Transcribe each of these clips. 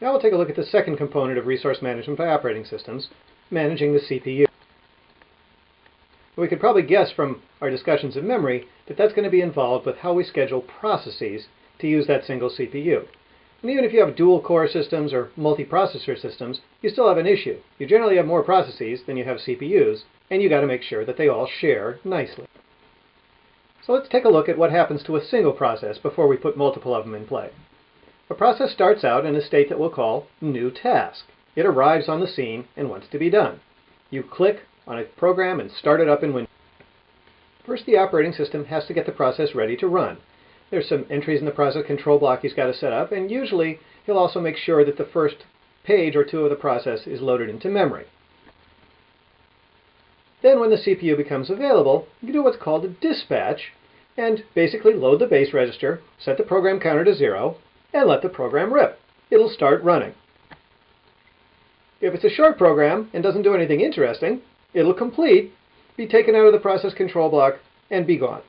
Now we'll take a look at the second component of resource management by operating systems, managing the CPU. We could probably guess from our discussions of memory that that's going to be involved with how we schedule processes to use that single CPU. And even if you have dual-core systems or multi-processor systems, you still have an issue. You generally have more processes than you have CPUs, and you got to make sure that they all share nicely. So let's take a look at what happens to a single process before we put multiple of them in play. A process starts out in a state that we'll call new task. It arrives on the scene and wants to be done. You click on a program and start it up in Windows. First, the operating system has to get the process ready to run. There's some entries in the process control block he's got to set up, and usually he'll also make sure that the first page or two of the process is loaded into memory. Then when the CPU becomes available, you can do what's called a dispatch, and basically load the base register, set the program counter to 0, and let the program rip. It'll start running. If it's a short program and doesn't do anything interesting, it'll complete, be taken out of the process control block, and be gone.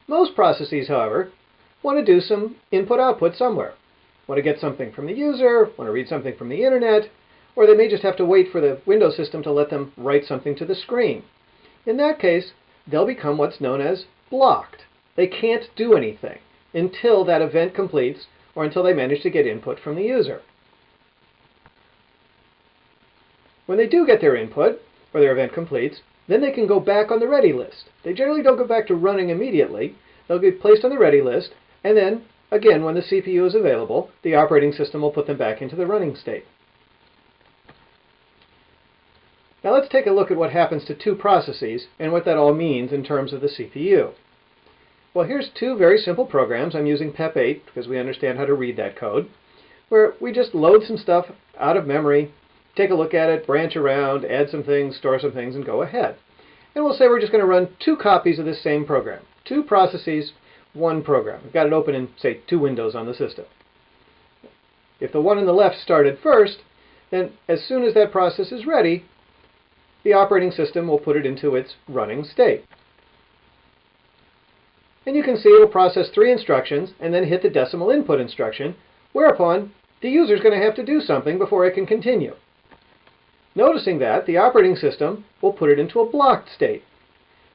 Most processes, however, want to do some input-output somewhere. Want to get something from the user, want to read something from the internet, or they may just have to wait for the Windows system to let them write something to the screen. In that case, they'll become what's known as blocked. They can't do anything until that event completes or until they manage to get input from the user. When they do get their input, or their event completes, then they can go back on the ready list. They generally don't go back to running immediately. They'll be placed on the ready list, and then, again, when the CPU is available, the operating system will put them back into the running state. Now let's take a look at what happens to two processes and what that all means in terms of the CPU. Well, here's two very simple programs. I'm using PEP8 because we understand how to read that code, where we just load some stuff out of memory, take a look at it, branch around, add some things, store some things, and go ahead. And we'll say we're just going to run two copies of this same program. Two processes, one program. We've got it open in, say, two windows on the system. If the one on the left started first, then as soon as that process is ready, the operating system will put it into its running state. And you can see it will process 3 instructions and then hit the decimal input instruction, whereupon the user is going to have to do something before it can continue. Noticing that, the operating system will put it into a blocked state.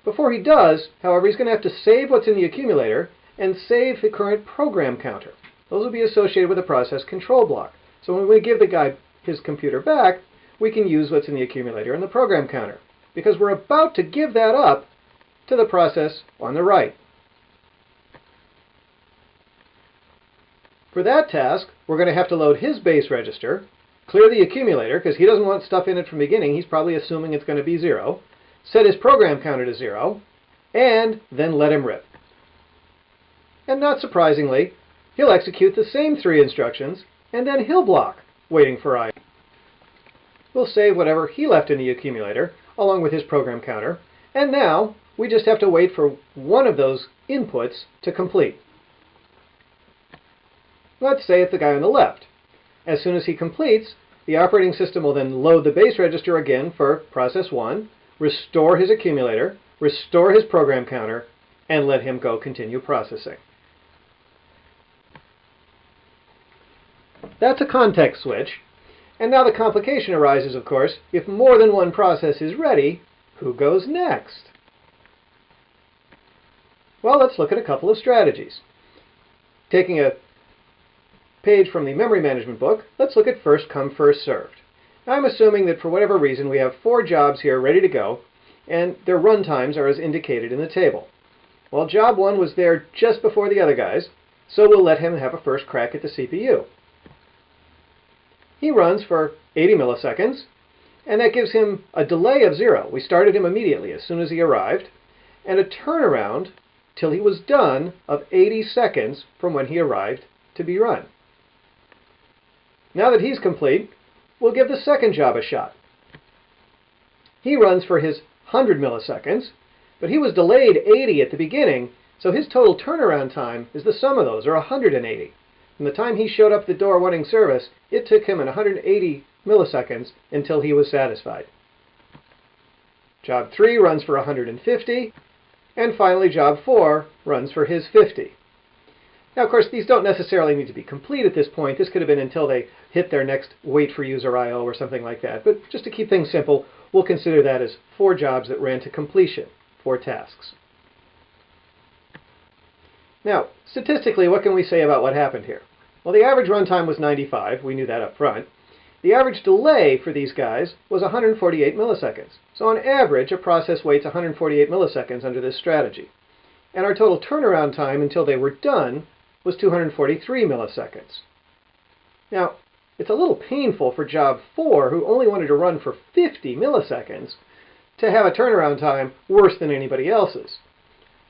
Before he does, however, he's going to have to save what's in the accumulator and save the current program counter. Those will be associated with the process control block. So when we give the guy his computer back, we can use what's in the accumulator and the program counter, because we're about to give that up to the process on the right. For that task, we're going to have to load his base register, clear the accumulator, because he doesn't want stuff in it from the beginning. He's probably assuming it's going to be 0. Set his program counter to 0, and then let him rip. And not surprisingly, he'll execute the same 3 instructions, and then he'll block, waiting for I. We'll save whatever he left in the accumulator, along with his program counter, and now we just have to wait for one of those inputs to complete. Let's say it's the guy on the left. As soon as he completes, the operating system will then load the base register again for process 1, restore his accumulator, restore his program counter, and let him go continue processing. That's a context switch. And now the complication arises, of course, if more than one process is ready, who goes next? Well, let's look at a couple of strategies. Taking a page from the memory management book, let's look at first come, first served. Now, I'm assuming that for whatever reason we have 4 jobs here ready to go, and their run times are as indicated in the table. Well, job 1 was there just before the other guys, so we'll let him have a first crack at the CPU. He runs for 80 milliseconds, and that gives him a delay of 0. We started him immediately as soon as he arrived, and a turnaround till he was done of 80 seconds from when he arrived to be run. Now that he's complete, we'll give the second job a shot. He runs for his 100 milliseconds, but he was delayed 80 at the beginning, so his total turnaround time is the sum of those, or 180. From the time he showed up the door wanting service, it took him 180 milliseconds until he was satisfied. Job 3 runs for 150, and finally job 4 runs for his 50. Now, of course, these don't necessarily need to be complete at this point. This could have been until they hit their next wait for user I/O or something like that. But just to keep things simple, we'll consider that as 4 jobs that ran to completion, 4 tasks. Now, statistically, what can we say about what happened here? Well, the average runtime was 95. We knew that up front. The average delay for these guys was 148 milliseconds. So on average, a process waits 148 milliseconds under this strategy. And our total turnaround time until they were done was 243 milliseconds. Now, it's a little painful for job 4, who only wanted to run for 50 milliseconds, to have a turnaround time worse than anybody else's.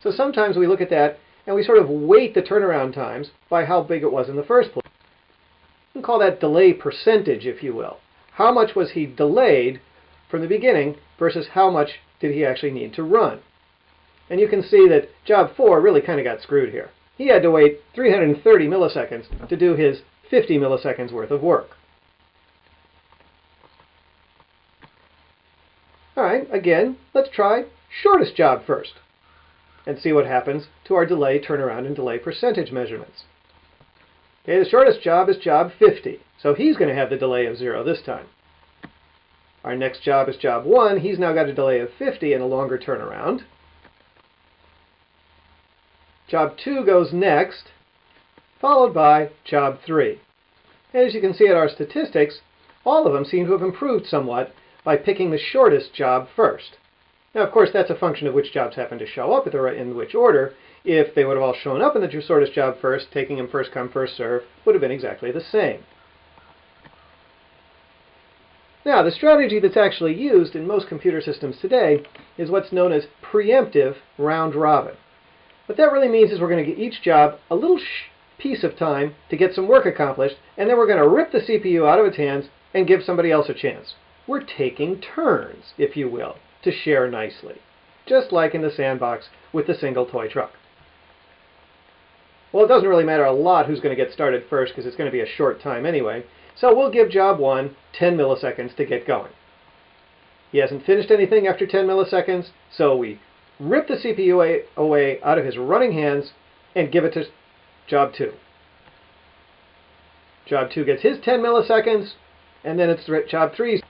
So sometimes we look at that and we sort of weight the turnaround times by how big it was in the first place. We can call that delay percentage, if you will. How much was he delayed from the beginning versus how much did he actually need to run? And you can see that job 4 really kind of got screwed here. He had to wait 330 milliseconds to do his 50 milliseconds worth of work. All right, again, let's try shortest job first and see what happens to our delay, turnaround, and delay percentage measurements. Okay, the shortest job is job 50, so he's going to have the delay of 0 this time. Our next job is job 1. He's now got a delay of 50 and a longer turnaround. Job 2 goes next, followed by job 3. As you can see at our statistics, all of them seem to have improved somewhat by picking the shortest job first. Now, of course, that's a function of which jobs happen to show up in which order. If they would have all shown up in the shortest job first, taking them first come, first serve would have been exactly the same. Now, the strategy that's actually used in most computer systems today is what's known as preemptive round robin. What that really means is we're going to give each job a little piece of time to get some work accomplished, and then we're going to rip the CPU out of its hands and give somebody else a chance. We're taking turns, if you will, to share nicely, just like in the sandbox with the single toy truck. Well, it doesn't really matter a lot who's going to get started first because it's going to be a short time anyway, so we'll give job 1 10 milliseconds to get going. He hasn't finished anything after 10 milliseconds, so we rip the CPU away out of his running hands and give it to job 2. Job 2 gets his 10 milliseconds, and then it's job 3.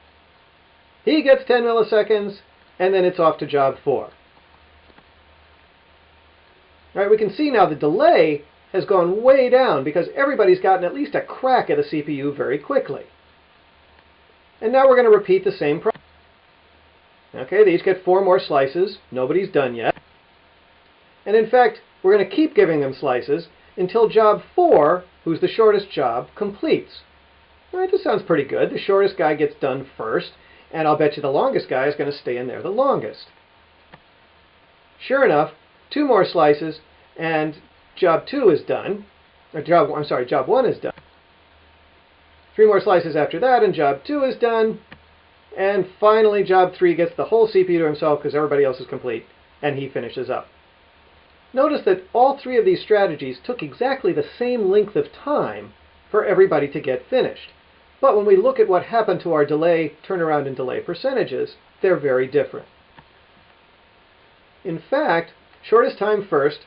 He gets 10 milliseconds, and then it's off to job 4. All right, we can see now the delay has gone way down because everybody's gotten at least a crack at the CPU very quickly. And now we're going to repeat the same process. Okay, they each get 4 more slices. Nobody's done yet. And in fact, we're going to keep giving them slices until job 4, who's the shortest job, completes. All right, this sounds pretty good. The shortest guy gets done first, and I'll bet you the longest guy is going to stay in there the longest. Sure enough, 2 more slices, and job 2 is done. Or job 1 is done. 3 more slices after that, and job 2 is done. And finally, job 3 gets the whole CPU to himself because everybody else is complete, and he finishes up. Notice that all 3 of these strategies took exactly the same length of time for everybody to get finished. But when we look at what happened to our delay, turnaround, and delay percentages, they're very different. In fact, shortest time first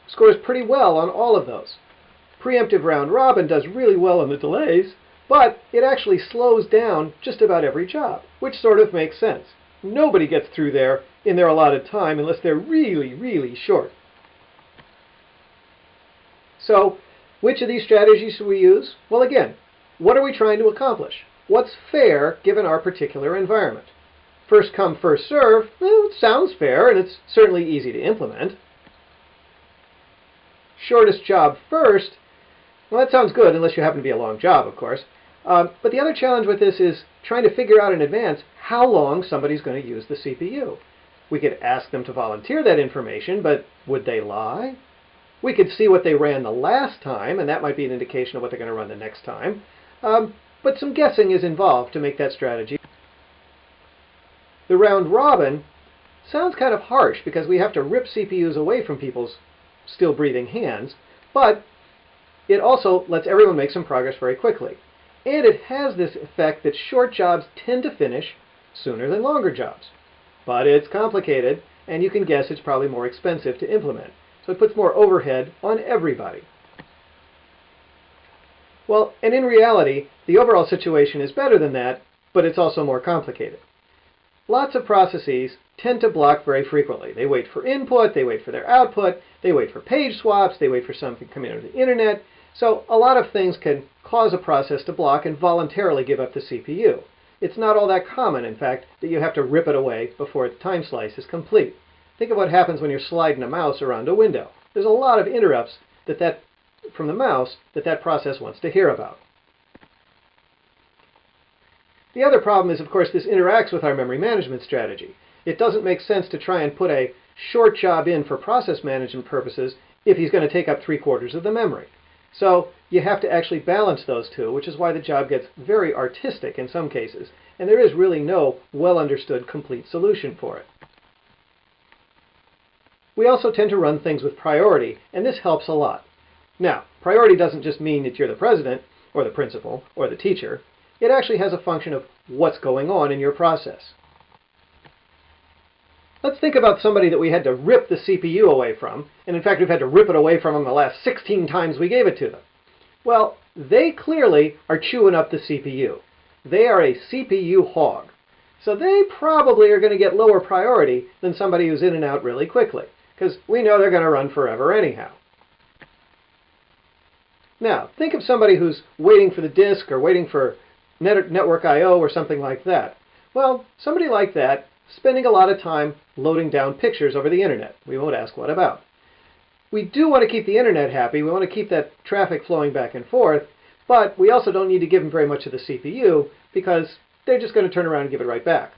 scores pretty well on all of those. Preemptive round robin does really well on the delays, but it actually slows down just about every job, which sort of makes sense. Nobody gets through there in their allotted time unless they're really, really short. So, which of these strategies should we use? Well, again, what are we trying to accomplish? What's fair given our particular environment? First come, first serve, well, it sounds fair, and it's certainly easy to implement. Shortest job first, well, that sounds good, unless you happen to be a long job, of course. But the other challenge with this is trying to figure out in advance how long somebody's going to use the CPU. We could ask them to volunteer that information, but would they lie? We could see what they ran the last time, and that might be an indication of what they're going to run the next time. But some guessing is involved to make that strategy. The round robin sounds kind of harsh because we have to rip CPUs away from people's still breathing hands, but it also lets everyone make some progress very quickly. And it has this effect that short jobs tend to finish sooner than longer jobs. But it's complicated, and you can guess it's probably more expensive to implement. So it puts more overhead on everybody. Well, and in reality, the overall situation is better than that, but it's also more complicated. Lots of processes tend to block very frequently. They wait for input, they wait for their output, they wait for page swaps, they wait for something coming over the internet. So a lot of things can cause a process to block and voluntarily give up the CPU. It's not all that common, in fact, that you have to rip it away before the time slice is complete. Think of what happens when you're sliding a mouse around a window. There's a lot of interrupts from the mouse that process wants to hear about. The other problem is, of course, this interacts with our memory management strategy. It doesn't make sense to try and put a short job in for process management purposes if he's going to take up 3/4 of the memory. So you have to actually balance those two, which is why the job gets very artistic in some cases, and there is really no well-understood complete solution for it. We also tend to run things with priority, and this helps a lot. Now, priority doesn't just mean that you're the president, or the principal, or the teacher. It actually has a function of what's going on in your process. Let's think about somebody that we had to rip the CPU away from, and in fact we've had to rip it away from them the last 16 times we gave it to them. Well, they clearly are chewing up the CPU. They are a CPU hog. So they probably are going to get lower priority than somebody who's in and out really quickly, because we know they're going to run forever anyhow. Now, think of somebody who's waiting for the disk or waiting for network I/O or something like that. Well, somebody like that spending a lot of time loading down pictures over the internet. We won't ask what about. We do want to keep the internet happy. We want to keep that traffic flowing back and forth, but we also don't need to give them very much of the CPU because they're just going to turn around and give it right back.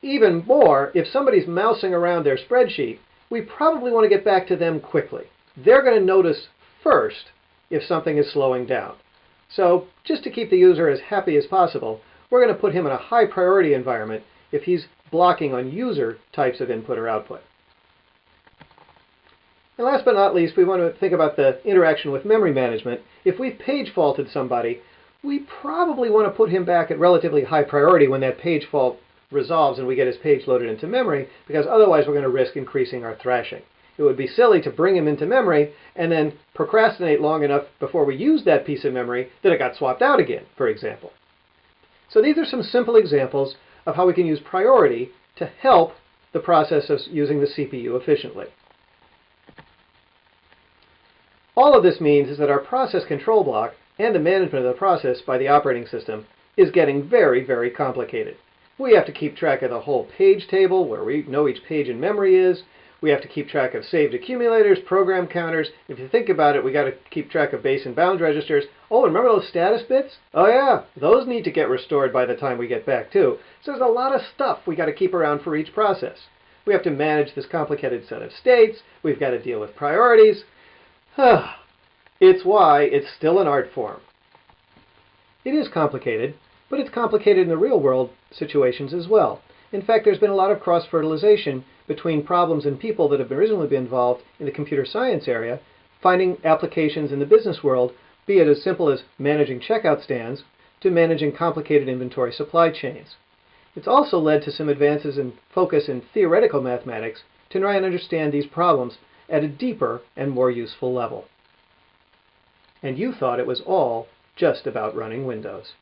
Even more, if somebody's mousing around their spreadsheet, we probably want to get back to them quickly. They're going to notice first if something is slowing down. So just to keep the user as happy as possible, we're going to put him in a high priority environment if he's blocking on user types of input or output. And last but not least, we want to think about the interaction with memory management. If we've page faulted somebody, we probably want to put him back at relatively high priority when that page fault resolves and we get his page loaded into memory, because otherwise we're going to risk increasing our thrashing. It would be silly to bring him into memory and then procrastinate long enough before we use that piece of memory that it got swapped out again, for example. So these are some simple examples of how we can use priority to help the process of using the CPU efficiently. All of this means is that our process control block and the management of the process by the operating system is getting very, very complicated. We have to keep track of the whole page table where we know each page in memory is. We have to keep track of saved accumulators, program counters. If you think about it, we got to keep track of base and bound registers. Oh, and remember those status bits? Oh yeah, those need to get restored by the time we get back too. So there's a lot of stuff we got to keep around for each process. We have to manage this complicated set of states. We've got to deal with priorities. It's why it's still an art form. It is complicated, but it's complicated in the real world situations as well. In fact, there's been a lot of cross-fertilization between problems and people that have originally been involved in the computer science area, finding applications in the business world, be it as simple as managing checkout stands to managing complicated inventory supply chains. It's also led to some advances in focus in theoretical mathematics to try and understand these problems at a deeper and more useful level. And you thought it was all just about running Windows.